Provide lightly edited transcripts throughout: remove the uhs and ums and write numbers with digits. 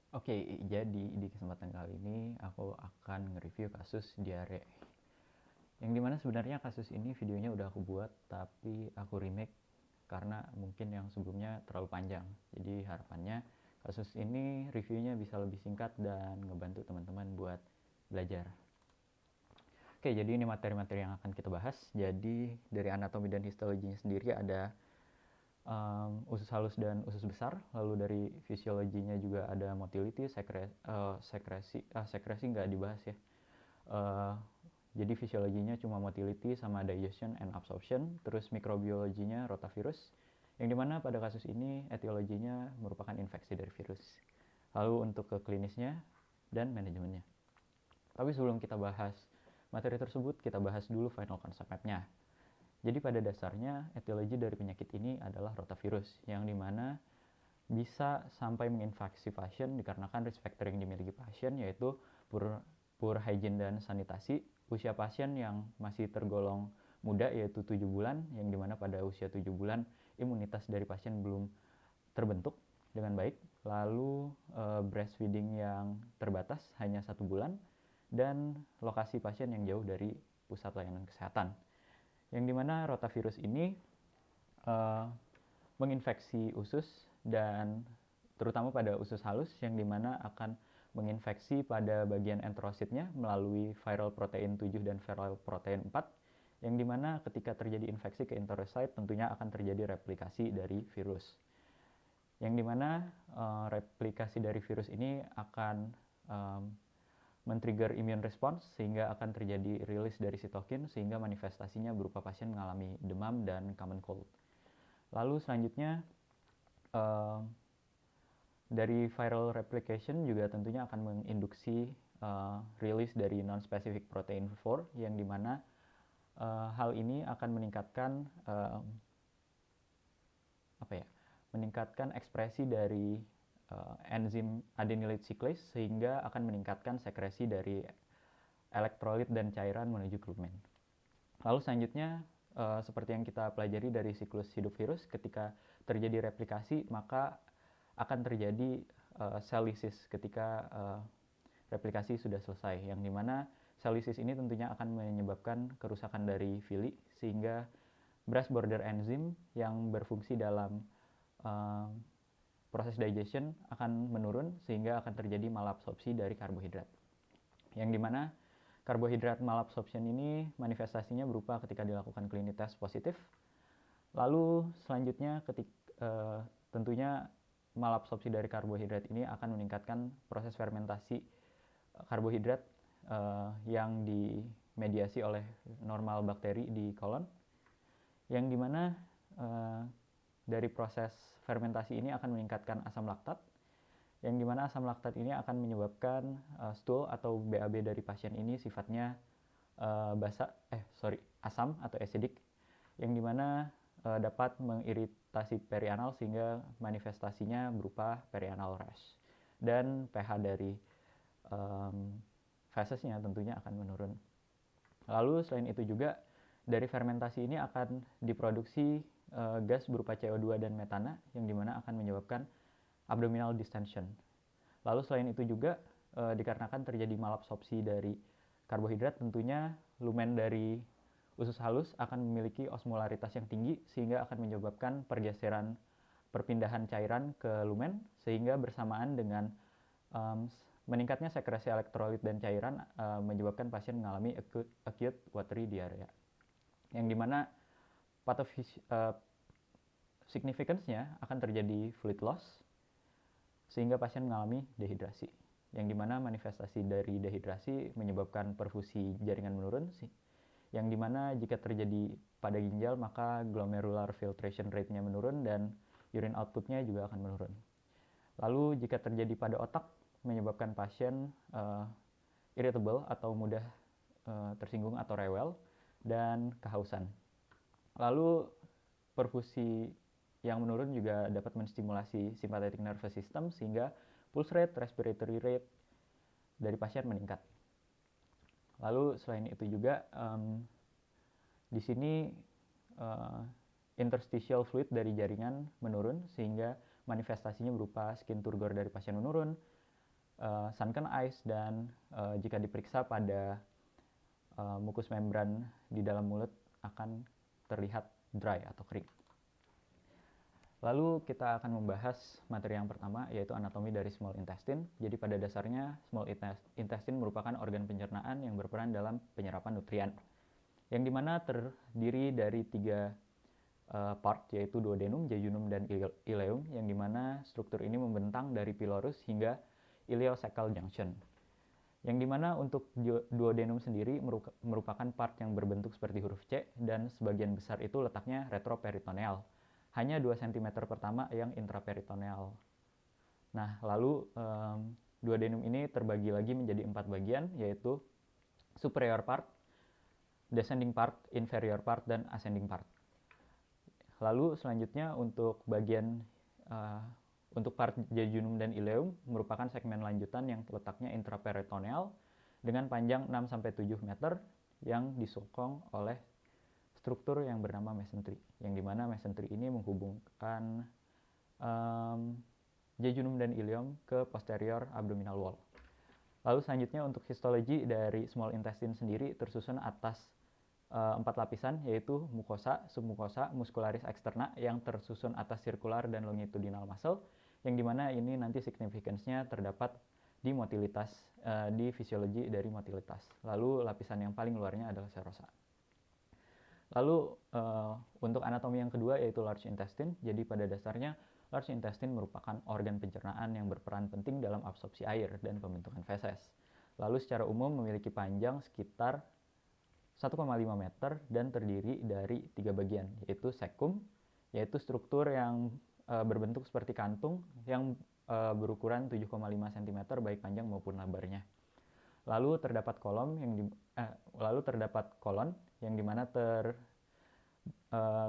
Oke, jadi di kesempatan kali ini aku akan nge-review kasus diare. Yang dimana sebenarnya kasus ini videonya udah aku buat, tapi aku remake karena mungkin yang sebelumnya terlalu panjang. Jadi harapannya kasus ini reviewnya bisa lebih singkat dan ngebantu teman-teman buat belajar. Oke, jadi ini materi-materi yang akan kita bahas. Jadi dari anatomi dan histologinya sendiri ada usus halus dan usus besar. Lalu dari fisiologinya juga ada motility, sekresi nggak dibahas ya. Uh, jadi fisiologinya cuma motility sama digestion and absorption. Terus mikrobiologinya rotavirus. Yang dimana pada kasus ini etiologinya merupakan infeksi dari virus. Lalu untuk ke klinisnya dan manajemennya. Tapi sebelum kita bahas materi tersebut, kita bahas dulu final concept map-nya. Jadi pada dasarnya etiologi dari penyakit ini adalah rotavirus, yang dimana bisa sampai menginfeksi pasien dikarenakan risk factor yang dimiliki pasien, yaitu poor hygiene dan sanitasi, usia pasien yang masih tergolong muda yaitu 7 bulan, yang dimana pada usia 7 bulan imunitas dari pasien belum terbentuk dengan baik, lalu breastfeeding yang terbatas hanya 1 bulan, dan lokasi pasien yang jauh dari pusat layanan kesehatan. Yang dimana rotavirus ini uh, menginfeksi usus dan terutama pada usus halus, yang dimana akan menginfeksi pada bagian enterositnya melalui viral protein 7 dan viral protein 4, yang dimana ketika terjadi infeksi ke enterosit tentunya akan terjadi replikasi dari virus, yang dimana replikasi dari virus ini akan um, men-trigger immune response sehingga akan terjadi rilis dari sitokin sehingga manifestasinya berupa pasien mengalami demam dan common cold. Lalu selanjutnya dari viral replication juga tentunya akan menginduksi rilis dari non-specific protein 4, yang dimana hal ini akan meningkatkan meningkatkan ekspresi dari enzim adenylyl cyclase sehingga akan meningkatkan sekresi dari elektrolit dan cairan menuju ke lumen. Lalu selanjutnya seperti yang kita pelajari dari siklus hidup virus, ketika terjadi replikasi maka akan terjadi cell lysis ketika replikasi sudah selesai, yang dimana cell lysis ini tentunya akan menyebabkan kerusakan dari villi sehingga brush border enzim yang berfungsi dalam uh, proses digestion akan menurun sehingga akan terjadi malabsorpsi dari karbohidrat, yang dimana karbohidrat malabsorption ini manifestasinya berupa ketika dilakukan clinical test positif. Lalu selanjutnya tentunya malabsorpsi dari karbohidrat ini akan meningkatkan proses fermentasi karbohidrat yang dimediasi oleh normal bakteri di kolon, yang dimana dari proses fermentasi ini akan meningkatkan asam laktat, yang dimana asam laktat ini akan menyebabkan stool atau BAB dari pasien ini sifatnya asam atau acidic, yang dimana dapat mengiritasi perianal sehingga manifestasinya berupa perianal rash, dan pH dari fesesnya tentunya akan menurun. Lalu selain itu juga dari fermentasi ini akan diproduksi gas berupa CO2 dan metana, yang dimana akan menyebabkan abdominal distension. Lalu selain itu juga dikarenakan terjadi malabsorpsi dari karbohidrat, tentunya lumen dari usus halus akan memiliki osmolaritas yang tinggi sehingga akan menyebabkan pergeseran perpindahan cairan ke lumen, sehingga bersamaan dengan meningkatnya sekresi elektrolit dan cairan menyebabkan pasien mengalami acute watery diarrhea, yang dimana significance-nya akan terjadi fluid loss sehingga pasien mengalami dehidrasi, yang dimana manifestasi dari dehidrasi menyebabkan perfusi jaringan menurun, yang dimana jika terjadi pada ginjal maka glomerular filtration rate-nya menurun dan urine output-nya juga akan menurun. Lalu jika terjadi pada otak menyebabkan pasien irritable atau mudah tersinggung atau rewel dan kehausan. Lalu perfusi yang menurun juga dapat menstimulasi sympathetic nervous system sehingga pulse rate, respiratory rate dari pasien meningkat. Lalu selain itu juga di sini interstitial fluid dari jaringan menurun sehingga manifestasinya berupa skin turgor dari pasien menurun, sunken eyes, dan jika diperiksa pada mukus membran di dalam mulut akan terlihat dry atau kering. Lalu kita akan membahas materi yang pertama, yaitu anatomi dari small intestine. Jadi pada dasarnya small intestine merupakan organ pencernaan yang berperan dalam penyerapan nutrien, yang dimana terdiri dari 3 part, yaitu duodenum, jejunum, dan ileum, yang dimana struktur ini membentang dari pylorus hingga ileocecal junction. Yang dimana untuk duodenum sendiri merupakan part yang berbentuk seperti huruf C, dan sebagian besar itu letaknya retroperitoneal. Hanya 2 cm pertama yang intraperitoneal. Nah, lalu duodenum ini terbagi lagi menjadi 4 bagian, yaitu superior part, descending part, inferior part, dan ascending part. Lalu selanjutnya untuk bagian untuk part jejunum dan ileum merupakan segmen lanjutan yang letaknya intraperitoneal dengan panjang 6-7 meter yang disokong oleh struktur yang bernama mesentery, yang dimana mesentery ini menghubungkan jejunum dan ileum ke posterior abdominal wall. Lalu selanjutnya untuk histologi dari small intestine sendiri tersusun atas 4 lapisan, yaitu mukosa, submukosa, muscularis externa yang tersusun atas circular dan longitudinal muscle, yang dimana ini nanti significance-nya terdapat di motilitas, di fisiologi dari motilitas. Lalu lapisan yang paling luarnya adalah serosa. Lalu untuk anatomi yang kedua yaitu large intestine. Jadi pada dasarnya large intestine merupakan organ pencernaan yang berperan penting dalam absorpsi air dan pembentukan feses. Lalu secara umum memiliki panjang sekitar 1,5 meter dan terdiri dari 3 bagian, yaitu cecum, yaitu struktur yang berbentuk seperti kantung yang berukuran 7,5 cm baik panjang maupun lebarnya. Lalu terdapat kolon yang dimana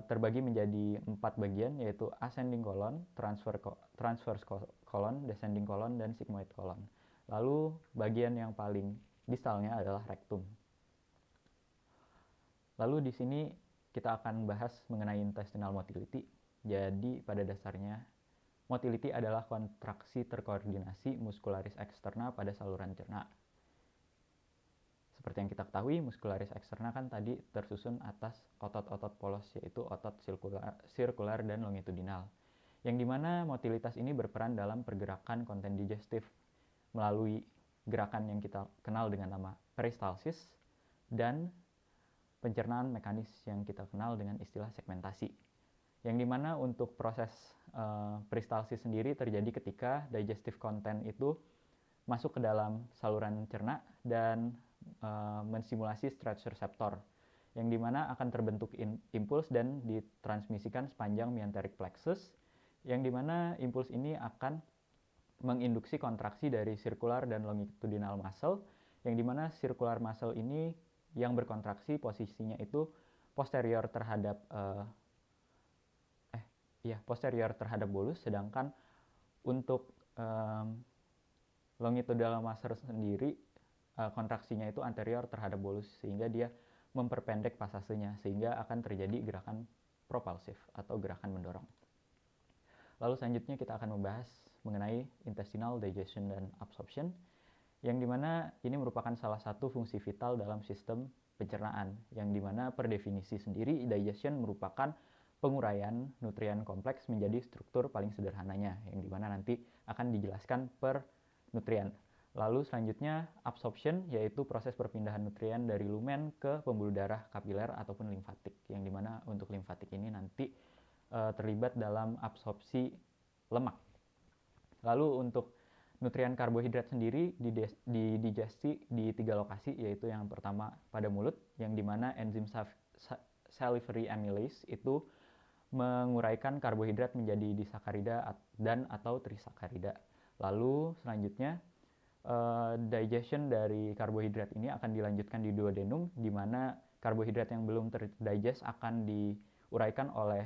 terbagi menjadi 4 bagian, yaitu ascending colon, transverse colon, descending colon, dan sigmoid colon. Lalu bagian yang paling distalnya adalah rectum. Lalu di sini kita akan bahas mengenai intestinal motility. Jadi pada dasarnya motility adalah kontraksi terkoordinasi muscularis externa pada saluran cerna. Seperti yang kita ketahui, muscularis externa kan tadi tersusun atas otot-otot polos, yaitu otot sirkular dan longitudinal. Yang dimana motilitas ini berperan dalam pergerakan konten digestif melalui gerakan yang kita kenal dengan nama peristalsis dan pencernaan mekanis yang kita kenal dengan istilah segmentasi. Yang dimana untuk proses peristalsis sendiri terjadi ketika digestive content itu masuk ke dalam saluran cerna dan mensimulasi stretch receptor, yang dimana akan terbentuk impuls dan ditransmisikan sepanjang mesenteric plexus, yang dimana impuls ini akan menginduksi kontraksi dari circular dan longitudinal muscle, yang dimana circular muscle ini yang berkontraksi posisinya itu posterior terhadap bolus, sedangkan untuk longitudinal muscle sendiri kontraksinya itu anterior terhadap bolus, sehingga dia memperpendek pasasenya, sehingga akan terjadi gerakan propulsif atau gerakan mendorong. Lalu selanjutnya kita akan membahas mengenai intestinal digestion dan absorption, yang dimana ini merupakan salah satu fungsi vital dalam sistem pencernaan, yang dimana per definisi sendiri digestion merupakan penguraian nutrien kompleks menjadi struktur paling sederhananya, yang dimana nanti akan dijelaskan per nutrien. Lalu selanjutnya absorption, yaitu proses perpindahan nutrien dari lumen ke pembuluh darah kapiler ataupun limfatik, yang dimana untuk limfatik ini nanti terlibat dalam absorpsi lemak. Lalu untuk nutrien karbohidrat sendiri didigesti di 3 lokasi, yaitu yang pertama pada mulut, yang dimana enzim salivary amylase itu menguraikan karbohidrat menjadi disakarida dan atau trisakarida. Lalu selanjutnya digestion dari karbohidrat ini akan dilanjutkan di duodenum, di mana karbohidrat yang belum terdigest akan diuraikan oleh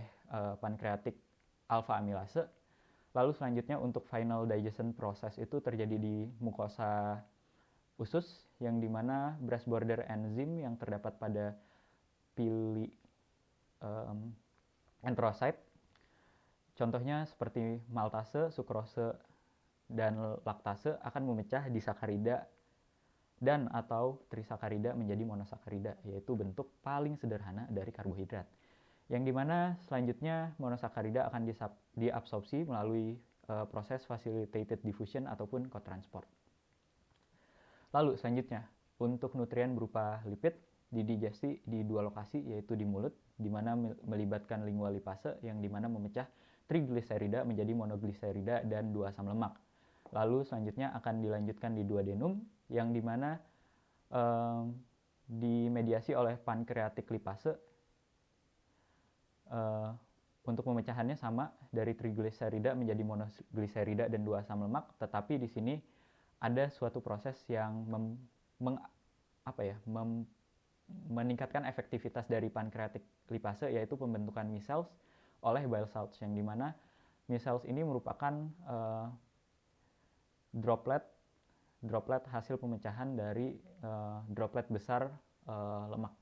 pankreatik alpha amylase. Lalu selanjutnya untuk final digestion process itu terjadi di mukosa usus, yang dimana brass border enzim yang terdapat pada pili enterocyte, contohnya seperti maltase, sukrose, dan laktase akan memecah disakarida dan atau trisakarida menjadi monosakarida, yaitu bentuk paling sederhana dari karbohidrat. Yang dimana selanjutnya monosakarida akan diabsorpsi melalui proses facilitated diffusion ataupun co-transport. Lalu selanjutnya, untuk nutrien berupa lipid didigesti di dua lokasi, yaitu di mulut, di mana melibatkan lingual lipase yang dimana memecah trigliserida menjadi monogliserida dan dua asam lemak. Lalu selanjutnya akan dilanjutkan di duodenum, yang dimana dimediasi oleh pankreatik lipase. Untuk pemecahannya sama dari trigliserida menjadi monogliserida dan dua asam lemak, tetapi di sini ada suatu proses yang meningkatkan efektivitas dari pankreatik lipase, yaitu pembentukan micelles oleh bile salts, yang dimana micelles ini merupakan droplet hasil pemecahan dari droplet besar lemak.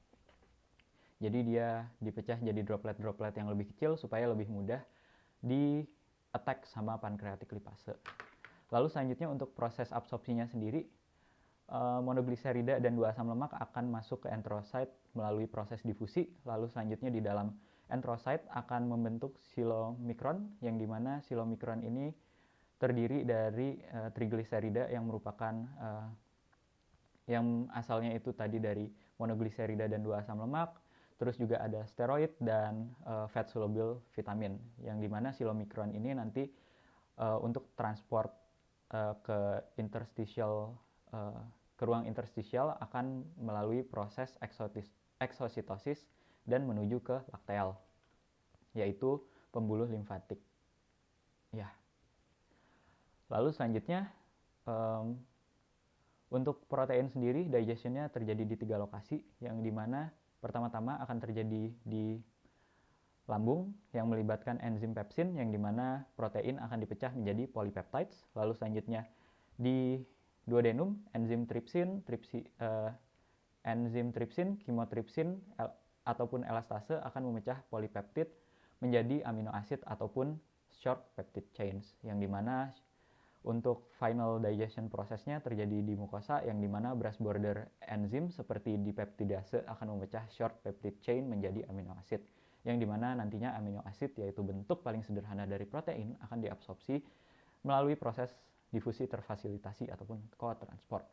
Jadi dia dipecah jadi droplet-droplet yang lebih kecil supaya lebih mudah di-attack sama pankreatik lipase. Lalu selanjutnya untuk proses absorpsinya sendiri, monogliserida dan dua asam lemak akan masuk ke enterocyte melalui proses difusi. Lalu selanjutnya di dalam enterocyte akan membentuk silomikron, yang dimana silomikron ini terdiri dari trigliserida yang merupakan yang asalnya itu tadi dari monogliserida dan dua asam lemak. Terus juga ada steroid dan fat soluble vitamin, yang dimana silomikron ini nanti untuk transport ke interstitial, ke ruang interstisial akan melalui proses eksositosis dan menuju ke lakteal, yaitu pembuluh limfatik. Ya. Lalu selanjutnya untuk protein sendiri digestionnya terjadi di 3 lokasi, yang dimana pertama-tama akan terjadi di lambung yang melibatkan enzim pepsin, yang dimana protein akan dipecah menjadi polypeptides. Lalu selanjutnya di duodenum, enzim tripsin, chymotrypsin ataupun elastase akan memecah polypeptide menjadi amino acid ataupun short peptide chains, yang dimana untuk final digestion prosesnya terjadi di mukosa, yang dimana brush border enzim seperti di peptidase akan memecah short peptide chain menjadi amino acid, yang dimana nantinya amino acid, yaitu bentuk paling sederhana dari protein, akan diabsorpsi melalui proses difusi terfasilitasi ataupun co-transport.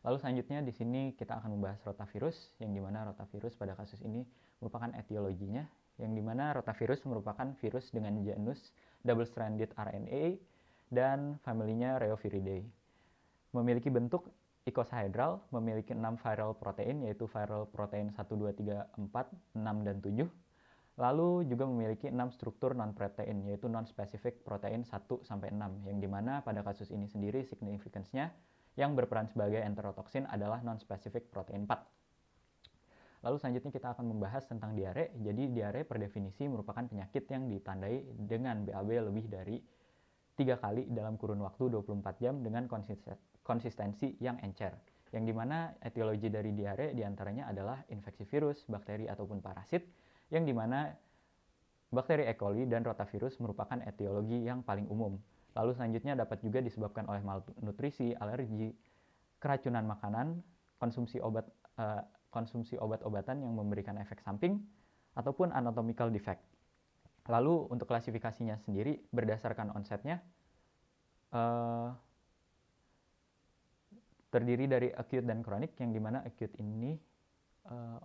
Lalu selanjutnya di sini kita akan membahas rotavirus, yang dimana rotavirus pada kasus ini merupakan etiologinya, yang dimana rotavirus merupakan virus dengan genus double-stranded RNA dan familinya Reoviridae. Memiliki bentuk icosahedral, memiliki 6 viral protein, yaitu viral protein 1, 2, 3, 4, 6, dan 7. Lalu juga memiliki 6 struktur non-protein, yaitu non-specific protein 1 sampai 6, yang dimana pada kasus ini sendiri significance-nya yang berperan sebagai enterotoksin adalah non-specific protein 4. Lalu selanjutnya kita akan membahas tentang diare. Jadi diare per definisi merupakan penyakit yang ditandai dengan BAB lebih dari 3 kali dalam kurun waktu 24 jam dengan konsistensi yang encer, yang dimana etiologi dari diare diantaranya adalah infeksi virus, bakteri ataupun parasit, yang dimana bakteri E. coli dan rotavirus merupakan etiologi yang paling umum. Lalu selanjutnya dapat juga disebabkan oleh malnutrisi, alergi, keracunan makanan, konsumsi obat-obatan yang memberikan efek samping, ataupun anatomical defect. Lalu untuk klasifikasinya sendiri berdasarkan onsetnya terdiri dari acute dan kronik, yang dimana acute ini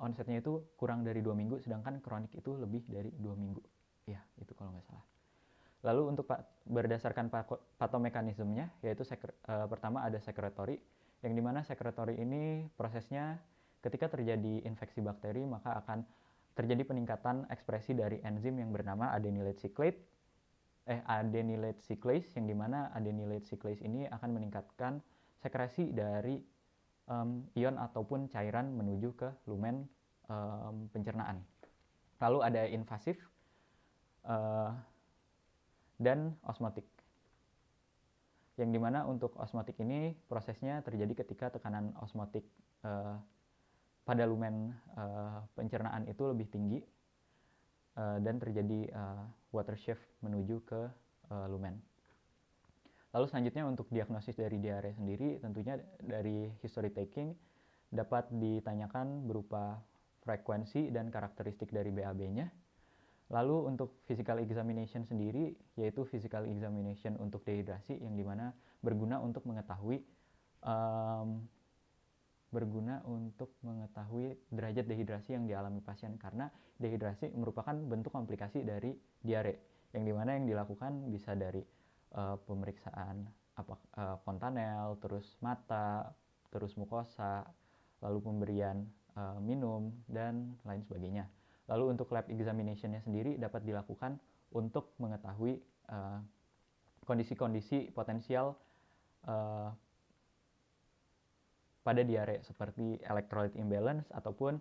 onsetnya itu kurang dari 2 minggu, sedangkan kronik itu lebih dari 2 minggu. Ya, itu kalau nggak salah. Lalu untuk berdasarkan patomekanismenya, yaitu pertama ada secretory, yang dimana secretory ini prosesnya ketika terjadi infeksi bakteri maka akan terjadi peningkatan ekspresi dari enzim yang bernama adenylate cyclase, yang dimana adenylate cyclase ini akan meningkatkan sekresi dari ion ataupun cairan menuju ke lumen pencernaan. Lalu ada invasif dan osmotik, yang dimana untuk osmotik ini prosesnya terjadi ketika tekanan osmotik pada lumen pencernaan itu lebih tinggi dan terjadi water shift menuju ke lumen. Lalu selanjutnya untuk diagnosis dari diare sendiri, tentunya dari history taking dapat ditanyakan berupa frekuensi dan karakteristik dari BAB-nya. Lalu untuk physical examination sendiri, yaitu physical examination untuk dehidrasi yang dimana berguna untuk mengetahui derajat dehidrasi yang dialami pasien, karena dehidrasi merupakan bentuk komplikasi dari diare yang dimana yang dilakukan bisa dari pemeriksaan fontanel, terus mata, terus mukosa, lalu pemberian minum dan lain sebagainya. Lalu untuk lab examination-nya sendiri dapat dilakukan untuk mengetahui kondisi-kondisi potensial pada diare seperti electrolyte imbalance ataupun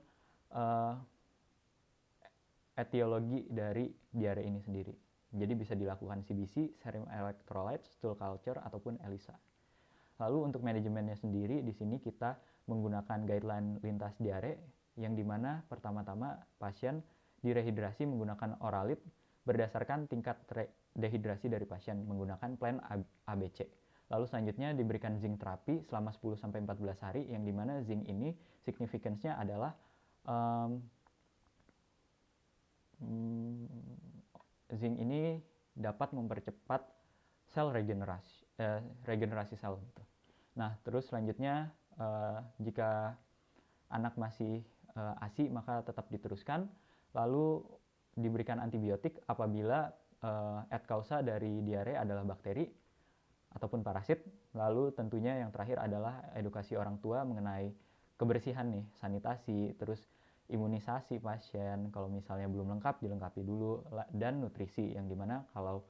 etiologi dari diare ini sendiri. Jadi bisa dilakukan CBC, serum electrolytes, stool culture ataupun ELISA. Lalu untuk manajemennya sendiri, di sini kita menggunakan guideline lintas diare yang dimana pertama-tama pasien direhidrasi menggunakan Oralid berdasarkan tingkat dehidrasi dari pasien menggunakan plan ABC. Lalu selanjutnya diberikan zinc terapi selama 10-14 hari yang dimana zinc ini significance-nya adalah zinc ini dapat mempercepat sel regenerasi sel gitu. Nah, terus selanjutnya jika anak masih ASI maka tetap diteruskan, lalu diberikan antibiotik apabila ad causa dari diare adalah bakteri ataupun parasit. Lalu tentunya yang terakhir adalah edukasi orang tua mengenai kebersihan nih, sanitasi, terus imunisasi pasien kalau misalnya belum lengkap dilengkapi dulu, dan nutrisi yang dimana kalau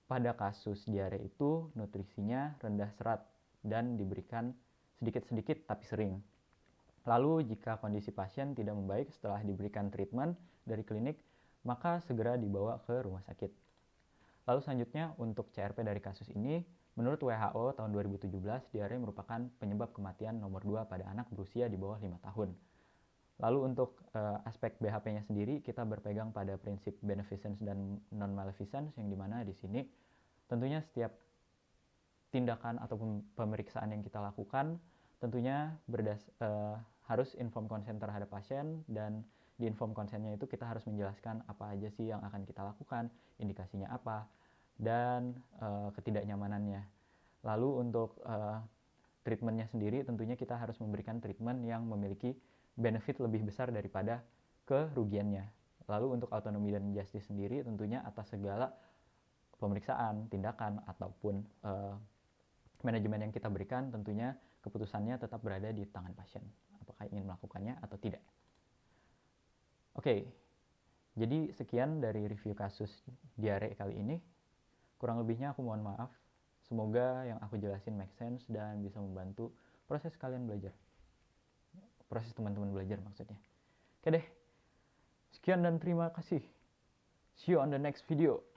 pada kasus diare itu nutrisinya rendah serat dan diberikan sedikit-sedikit tapi sering. Lalu jika kondisi pasien tidak membaik setelah diberikan treatment dari klinik, maka segera dibawa ke rumah sakit. Lalu selanjutnya untuk CRP dari kasus ini, menurut WHO tahun 2017, diare merupakan penyebab kematian nomor 2 pada anak berusia di bawah 5 tahun. Lalu untuk aspek BHP-nya sendiri, kita berpegang pada prinsip beneficence dan non-maleficence, yang dimana di sini tentunya setiap tindakan atau pemeriksaan yang kita lakukan tentunya harus inform consent terhadap pasien, dan di inform consent-nya itu kita harus menjelaskan apa aja sih yang akan kita lakukan, indikasinya apa, dan ketidaknyamanannya. Lalu untuk treatment-nya sendiri tentunya kita harus memberikan treatment yang memiliki benefit lebih besar daripada kerugiannya. Lalu untuk autonomy dan justice sendiri tentunya atas segala pemeriksaan, tindakan, ataupun manajemen yang kita berikan, tentunya keputusannya tetap berada di tangan pasien, apakah ingin melakukannya atau tidak. Oke, jadi sekian dari review kasus diare kali ini. Kurang lebihnya aku mohon maaf. Semoga yang aku jelasin make sense dan bisa membantu proses kalian belajar. Proses teman-teman belajar maksudnya. Oke deh, sekian dan terima kasih. See you on the next video.